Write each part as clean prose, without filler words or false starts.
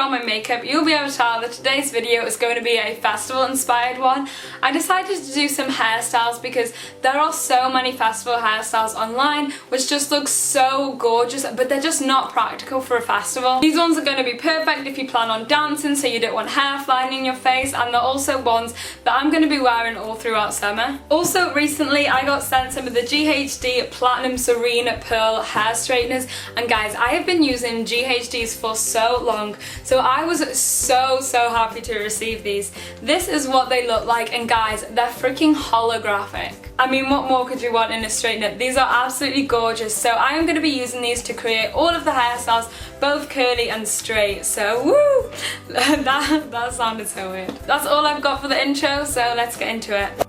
from my makeup, you'll be able to tell that today's video is going to be a festival inspired one. I decided to do some hairstyles because there are so many festival hairstyles online which just look so gorgeous, but they're just not practical for a festival. These ones are going to be perfect if you plan on dancing so you don't want hair flying in your face, and they're also ones that I'm going to be wearing all throughout summer. Also recently I got sent some of the GHD Platinum Serene Pearl hair straighteners, and guys, I have been using GHDs for so long, so I was so happy to receive these. This is what they look like, and guys, they're freaking holographic. I mean, what more could you want in a straightener? These are absolutely gorgeous, so I am going to be using these to create all of the hairstyles, both curly and straight, so woo! that sounded so weird. That's all I've got for the intro, so let's get into it.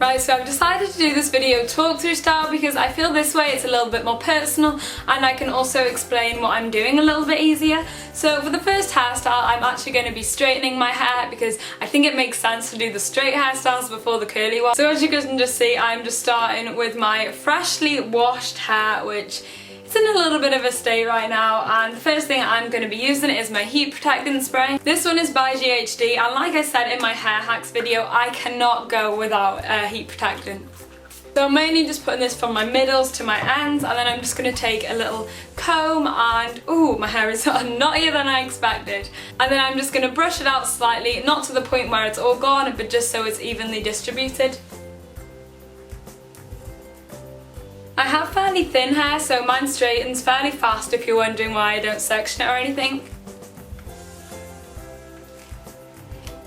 Right, so I've decided to do this video talk through style because I feel this way it's a little bit more personal and I can also explain what I'm doing a little bit easier. So for the first hairstyle, I'm actually going to be straightening my hair because I think it makes sense to do the straight hairstyles before the curly ones. So as you can just see, I'm just starting with my freshly washed hair, which it's in a little bit of a state right now, and the first thing I'm going to be using is my heat protecting spray. This one is by GHD, and like I said in my hair hacks video, I cannot go without heat protectant. So I'm mainly just putting this from my middles to my ends, and then I'm just going to take a little comb and, ooh, my hair is knottier than I expected. And then I'm just going to brush it out slightly, not to the point where it's all gone, but just so it's evenly distributed. I have fairly thin hair, so mine straightens fairly fast if you're wondering why I don't section it or anything.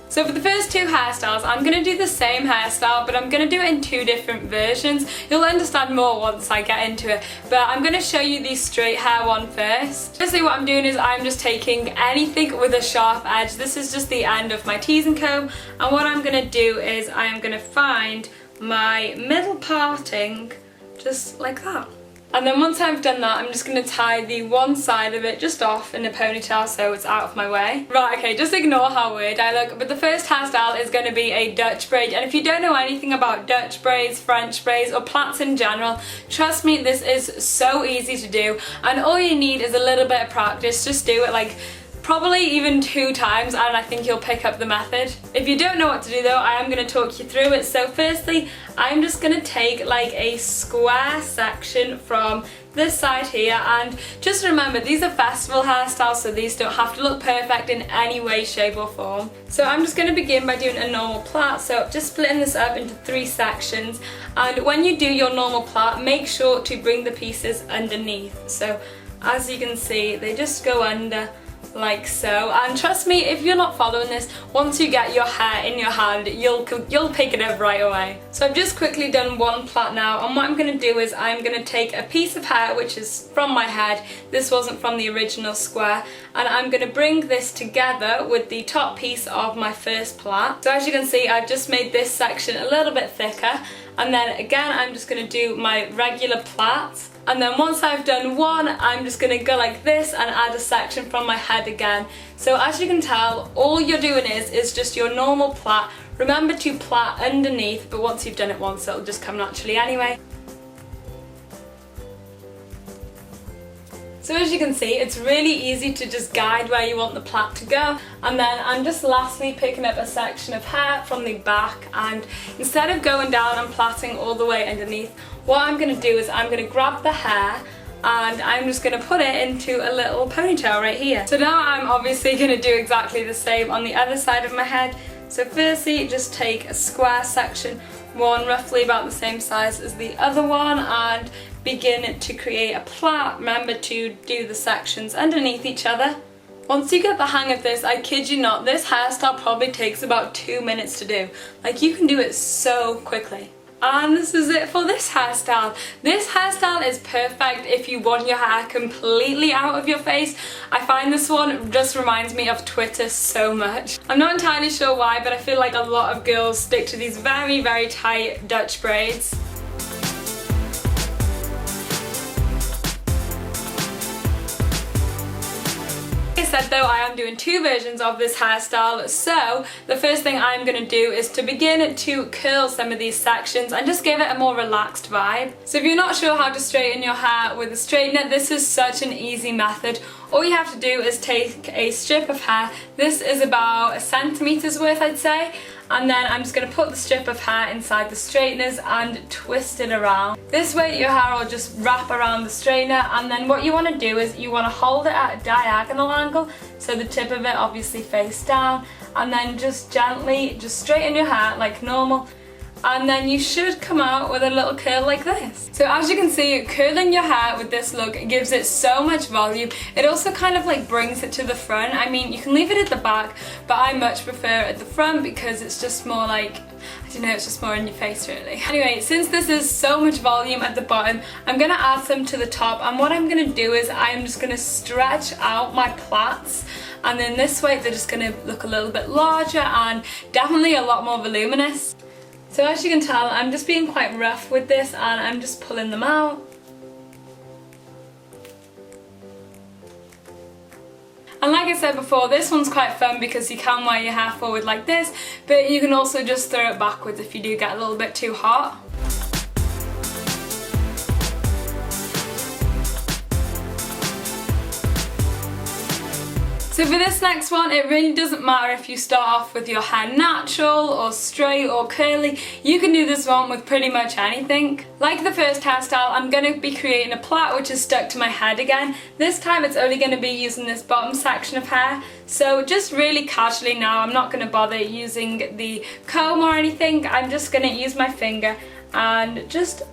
So for the first two hairstyles, I'm going to do the same hairstyle, but I'm going to do it in two different versions. You'll understand more once I get into it, but I'm going to show you the straight hair one first. Basically what I'm doing is I'm just taking anything with a sharp edge. This is just the end of my teasing comb, and what I'm going to do is I am going to find my middle parting just like that. And then once I've done that, I'm just going to tie the one side of it just off in a ponytail so it's out of my way. Right, okay, just ignore how weird I look, but the first hairstyle is going to be a Dutch braid, and if you don't know anything about Dutch braids, French braids, or plaits in general, trust me, this is so easy to do, and all you need is a little bit of practice. Just do it like probably even 2 times and I think you'll pick up the method. If you don't know what to do though, I am going to talk you through it. So firstly, I'm just going to take like a square section from this side here, and just remember these are festival hairstyles, so these don't have to look perfect in any way, shape or form. So I'm just going to begin by doing a normal plait, so just splitting this up into 3 sections, and when you do your normal plait, make sure to bring the pieces underneath. So as you can see, they just go under like so, and trust me, if you're not following this, once you get your hair in your hand, you'll pick it up right away. So I've just quickly done one plait now, and what I'm going to do is I'm going to take a piece of hair which is from my head, this wasn't from the original square, and I'm going to bring this together with the top piece of my first plait. So as you can see, I've just made this section a little bit thicker, and then again I'm just going to do my regular plait. And then once I've done one, I'm just going to go like this and add a section from my head again. So as you can tell, all you're doing is just your normal plait. Remember to plait underneath, but once you've done it once, it'll just come naturally anyway. So as you can see, it's really easy to just guide where you want the plait to go. And then I'm just lastly picking up a section of hair from the back, and instead of going down and plaiting all the way underneath, what I'm going to do is I'm going to grab the hair and I'm just going to put it into a little ponytail right here. So now I'm obviously going to do exactly the same on the other side of my head. So firstly, just take a square section, one roughly about the same size as the other one, and begin to create a plait. Remember to do the sections underneath each other. Once you get the hang of this, I kid you not, this hairstyle probably takes about 2 minutes to do. Like, you can do it so quickly. And this is it for this hairstyle. This hairstyle is perfect if you want your hair completely out of your face. I find this one just reminds me of Twitter so much. I'm not entirely sure why, but I feel like a lot of girls stick to these very tight Dutch braids. said though, I am doing two versions of this hairstyle, so the first thing I'm going to do is to begin to curl some of these sections and just give it a more relaxed vibe. So if you're not sure how to straighten your hair with a straightener, this is such an easy method. All you have to do is take a strip of hair, this is about a centimetre's worth I'd say, and then I'm just going to put the strip of hair inside the straighteners and twist it around. This way your hair will just wrap around the straightener, and then what you want to do is you want to hold it at a diagonal angle so the tip of it obviously face down, and then just gently just straighten your hair like normal, and then you should come out with a little curl like this. So as you can see, curling your hair with this look gives it so much volume. It also kind of like brings it to the front. I mean, you can leave it at the back, but I much prefer it at the front because it's just more like, I don't know, it's just more in your face really. Anyway, since this is so much volume at the bottom, I'm going to add some to the top, and what I'm going to do is I'm just going to stretch out my plaits, and then this way they're just going to look a little bit larger and definitely a lot more voluminous. So as you can tell, I'm just being quite rough with this and I'm just pulling them out. And like I said before, this one's quite fun because you can wear your hair forward like this, but you can also just throw it backwards if you do get a little bit too hot. So for this next one, it really doesn't matter if you start off with your hair natural or straight or curly, you can do this one with pretty much anything. Like the first hairstyle, I'm going to be creating a plait which is stuck to my head again. This time it's only going to be using this bottom section of hair, so just really casually now, I'm not going to bother using the comb or anything, I'm just going to use my finger and just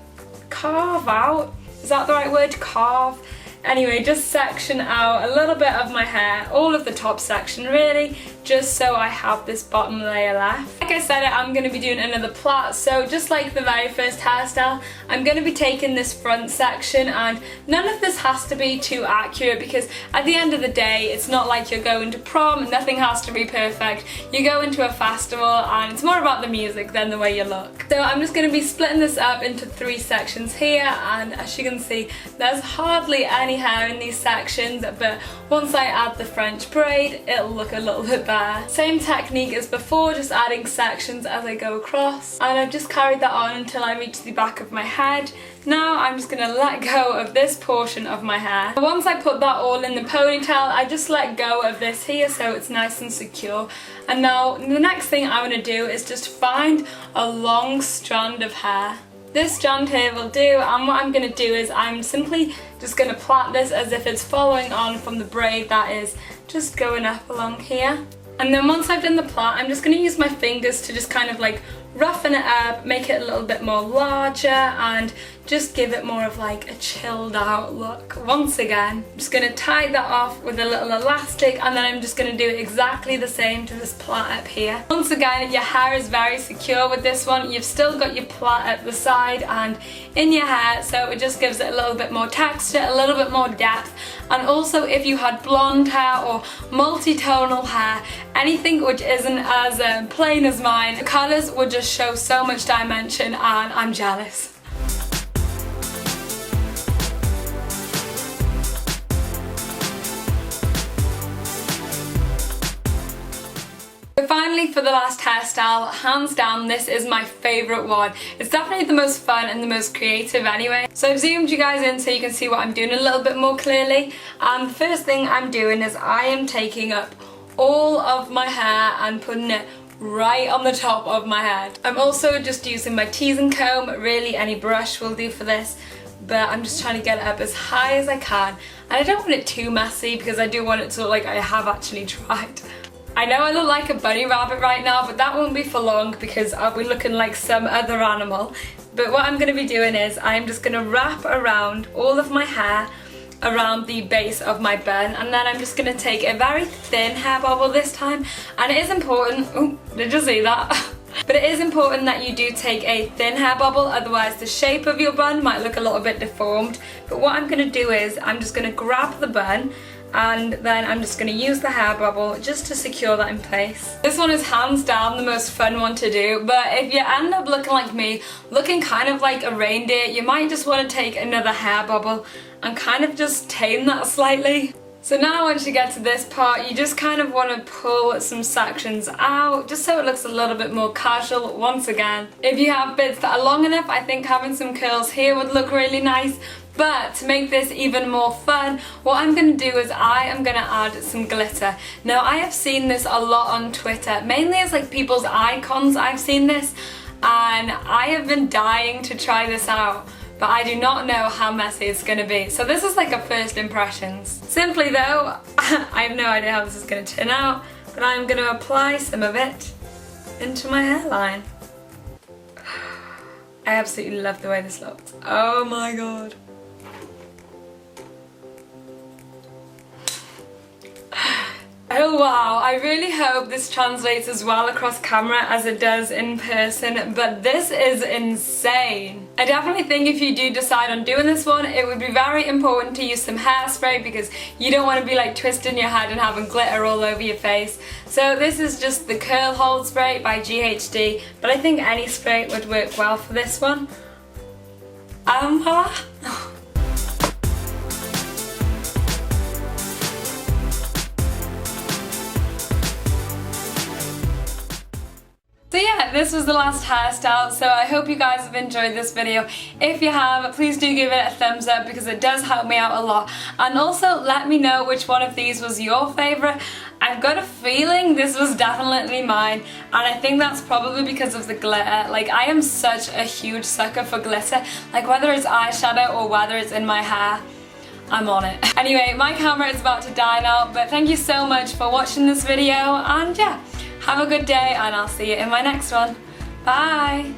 carve out, is that the right word, carve? Anyway, just section out a little bit of my hair, all of the top section really, just so I have this bottom layer left. Like I said, I'm going to be doing another plait, so just like the very first hairstyle, I'm going to be taking this front section, and none of this has to be too accurate because at the end of the day, it's not like you're going to prom, nothing has to be perfect. You go into a festival and it's more about the music than the way you look. So I'm just going to be splitting this up into 3 sections here, and as you can see, there's hardly any hair in these sections, but once I add the French braid, it'll look a little bit better. Same technique as before, just adding sections as I go across, and I've just carried that on until I reach the back of my head. Now I'm just going to let go of this portion of my hair. Once I put that all in the ponytail, I just let go of this here so it's nice and secure. And now the next thing I want to do is just find a long strand of hair. This strand here will do, and what I'm going to do is I'm simply just going to plait this as if it's following on from the braid that is just going up along here. And then once I've done the plait, I'm just going to use my fingers to just kind of like roughen it up, make it a little bit more larger, and just give it more of like a chilled out look. Once again, I'm just going to tie that off with a little elastic, and then I'm just going to do exactly the same to this plait up here. Once again, your hair is very secure with this one. You've still got your plait at the side and in your hair, so it just gives it a little bit more texture, a little bit more depth. And also, if you had blonde hair or multi-tonal hair, anything which isn't as plain as mine, the colours would just show so much dimension, and I'm jealous. Finally, for the last hairstyle, hands down, this is my favourite one. It's definitely the most fun and the most creative anyway. So I've zoomed you guys in so you can see what I'm doing a little bit more clearly. And the first thing I'm doing is I am taking up all of my hair and putting it right on the top of my head. I'm also just using my teasing comb, really any brush will do for this, but I'm just trying to get it up as high as I can. And I don't want it too messy because I do want it to look like I have actually tried. I know I look like a bunny rabbit right now, but that won't be for long because I'll be looking like some other animal. But what I'm going to be doing is I'm just going to wrap around all of my hair around the base of my bun, and then I'm just going to take a very thin hair bobble this time. And it is important, oh, did you see that? But it is important that you do take a thin hair bobble, otherwise the shape of your bun might look a little bit deformed. But what I'm going to do is I'm just going to grab the bun, and then I'm just going to use the hair bubble just to secure that in place. This one is hands down the most fun one to do, but if you end up looking like me, looking kind of like a reindeer, you might just want to take another hair bubble and kind of just tame that slightly. So now once you get to this part, you just kind of want to pull some sections out just so it looks a little bit more casual once again. If you have bits that are long enough, I think having some curls here would look really nice. But to make this even more fun, what I'm going to do is I am going to add some glitter. Now I have seen this a lot on Twitter, mainly as like people's icons. I've seen this and I have been dying to try this out, but I do not know how messy it's going to be. So this is like a first impressions. Simply though, I have no idea how this is going to turn out, but I'm going to apply some of it into my hairline. I absolutely love the way this looks. Oh my god. Oh wow, I really hope this translates as well across camera as it does in person, but this is insane. I definitely think if you do decide on doing this one, it would be very important to use some hairspray because you don't want to be like twisting your head and having glitter all over your face. So this is just the Curl Hold Spray by GHD, but I think any spray would work well for this one. So yeah, this was the last hairstyle, so I hope you guys have enjoyed this video. If you have, please do give it a thumbs up because it does help me out a lot. And also let me know which one of these was your favourite. I've got a feeling this was definitely mine, and I think that's probably because of the glitter. Like, I am such a huge sucker for glitter, like whether it's eyeshadow or whether it's in my hair. I'm on it. Anyway, my camera is about to die now, but thank you so much for watching this video, and yeah, have a good day, and I'll see you in my next one. Bye!